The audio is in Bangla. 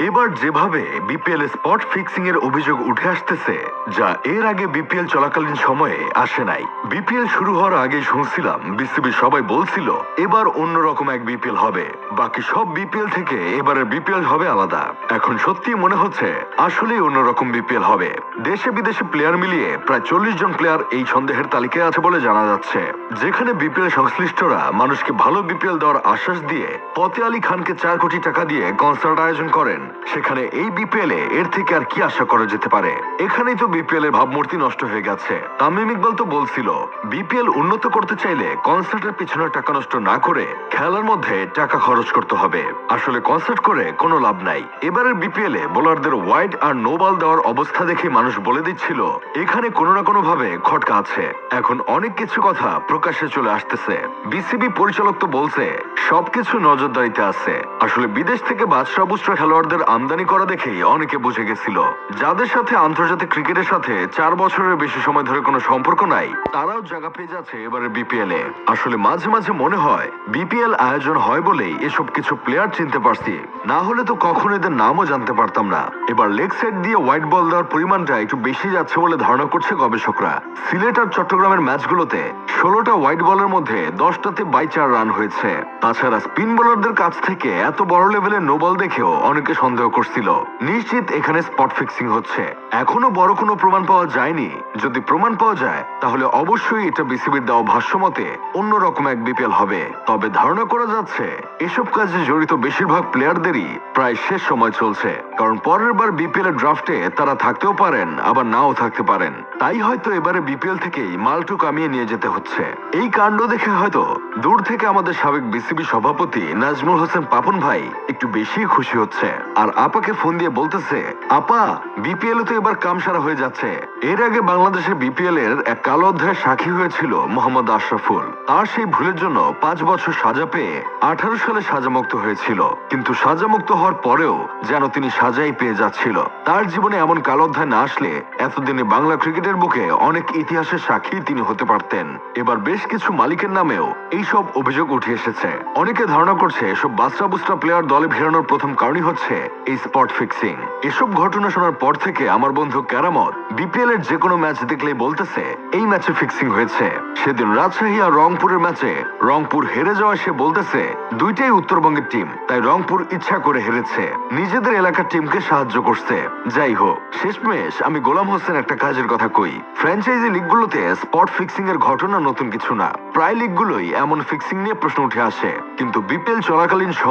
এবার যেভাবে বিপিএল স্পট ফিক্সিং এর অভিযোগ উঠে আসতেছে, যা এর আগে বিপিএল চলাকালীন সময়ে আসে নাই। বিপিএল শুরু হওয়ার আগে শুনছিলাম বিসিবি সবাই বলছিল এবার অন্যরকম এক বিপিএল হবে, বাকি সব বিপিএল থেকে এবারের বিপিএল হবে আলাদা। এখন সত্যি মনে হচ্ছে আসলেই অন্যরকম বিপিএল হবে। দেশে বিদেশে প্লেয়ার মিলিয়ে প্রায় 40 জন প্লেয়ার এই সন্দেহের তালিকায় আছে বলে জানা যাচ্ছে। যেখানে বিপিএল সংশ্লিষ্টরা মানুষকে ভালো বিপিএল দেওয়ার আশ্বাস দিয়ে ফতে আলী খানকে 4 কোটি টাকা দিয়ে কনসার্ট আয়োজন করেন, সেখানে এই বিপিএল এর থেকে আর কি আশা করা যেতে পারে? এখানেই তো বিপিএল এর ভাবমূর্তি নষ্ট হয়ে গেছে। তামিম ইকবাল তো বলছিল বিপিএল উন্নত করতে চাইলে কনসার্টের পিছনে টাকা নষ্ট না করে খেলার মধ্যে টাকা খরচ করতে হবে। আসলে কনসার্ট করে কোনো লাভ নাই। এবারের বিপিএল এ বোলারদের ওয়াইড আর নো বল দেওয়ার অবস্থা দেখে মানুষ বলে দিচ্ছিল এখানে কোনো না কোনো ভাবে খটকা আছে। এখন অনেক কিছু কথা প্রকাশ্যে চলে আসতেছে। বিসিবি পরিচালক তো বলছে সবকিছু নজরদারিতে আছে। আসলে বিদেশ থেকে বাদশা বুস্টার খেলোয়াড়দের আমদানি করা দেখেই অনেকে বুঝে গেছিল যাদের সাথে আন্তর্জাতিক ক্রিকেটের সাথে 4 বছরের বেশি সময় ধরে কোনো সম্পর্ক নাই, তারাও জায়গা পেয়ে যাচ্ছে এবারে বিপিএল এ। আসলে মাঝে মাঝে মনে হয় বিপিএল আয়োজন হয় বলেই এসব কিছু প্লেয়ার চিনতে পারছি, না হলে তো কখনো এদের নামও জানতে পারতাম না। এবার লেগ সাইড দিয়ে হোয়াইট বল দেওয়ার পরিমাণটা একটু বেশি যাচ্ছে বলে ধারণা করছে গবেষকরা। সিলেট আর চট্টগ্রামের ম্যাচগুলোতে 16টা হোয়াইট বলের মধ্যে 10টাতে বাই 4 রান হয়েছে। তাছাড়া স্পিন বোলারদের কাছ থেকে এত বড় লেভেলের নো বল দেখেও অনেকে সন্দেহ করছিল নিশ্চিত এখানে স্পট ফিক্সিং হচ্ছে। এখনো বড় কোনো প্রমাণ পাওয়া যায়নি। যদি প্রমাণ পাওয়া যায় তাহলে অবশ্যই এটা বিসিবির দেওয়া ভাষ্য মতে অন্যরকম এক বিপিএল হবে। তবে ধারণা করা যাচ্ছে এসব কাজে জড়িত বেশিরভাগ প্লেয়ারদেরই প্রায় শেষ সময় চলছে, কারণ পরের বার বিপিএল এর ড্রাফটে তারা থাকতেও পারেন আবার নাও থাকতে পারেন। তাই হয়তো এবারে বিপিএল থেকেই মালটু কামিয়ে নিয়ে যেতে হচ্ছে। এই কাণ্ড দেখে হয়তো দূর থেকে আমাদের সাবেক বিসিবি সভাপতি নাজমুল হোসেন পাপন ভাই একটু বেশি খুশি হচ্ছে, আর আপাকে ফোন দিয়ে বলতেছে আপা বিপিএল তো এবার কাম সারা হয়ে যাচ্ছে। এর আগে বাংলাদেশের বিপিএল এর এক কালো অধ্যায়ের সাক্ষী হয়েছিল মোহাম্মদ আশরাফুল। তার সেই ভুলের জন্য 5 বছর সাজা পেয়ে 18 সালে সাজামুক্ত হয়েছিল, কিন্তু সাজামুক্ত হওয়ার পরেও যেন তিনি সাজাই পেয়ে যাচ্ছিল। তার জীবনে এমন কালো অধ্যায় না আসলে এতদিনে বাংলা ক্রিকেটের বুকে অনেক ইতিহাসের সাক্ষী তিনি হতে পারতেন। এবার বেশ কিছু মালিকের নামেও এইসব অভিযোগ উঠে এসেছে। অনেকে ধারণা করছে এসব বাচ্চা বুস্টা প্লেয়ার দলে ফেরানোর প্রথম কারণই হচ্ছে এই স্পট ফিক্সিং। এসব ঘটনা শোনার পর থেকে আমার বন্ধু কেরামত বিপিএল এর যে কোনো ম্যাচ দেখলেই বলতেছে এই ম্যাচে ফিক্সিং হয়েছে। সেদিন রাজশাহী আর রংপুরের ম্যাচে রংপুর হেরে যাওয়া সে বলতেছে দুইটাই উত্তরবঙ্গের টিম, তাই রংপুর ইচ্ছা করে হেরেছে, নিজেদের এলাকার টিমকে সাহায্য করছে। যাই হোক, শেষমেশ আমি গোলাম হোসেন একটা কাজের কথা কই, ফ্র্যাঞ্চাইজি লিগগুলোতে স্পট ফিক্সিং এর ঘটনা নতুন কিছু না। প্রায় লিগগুলোই এমন ফিক্সিং নিয়ে প্রশ্ন উঠে আসে, কিন্তু বিপিএল চলাকালীন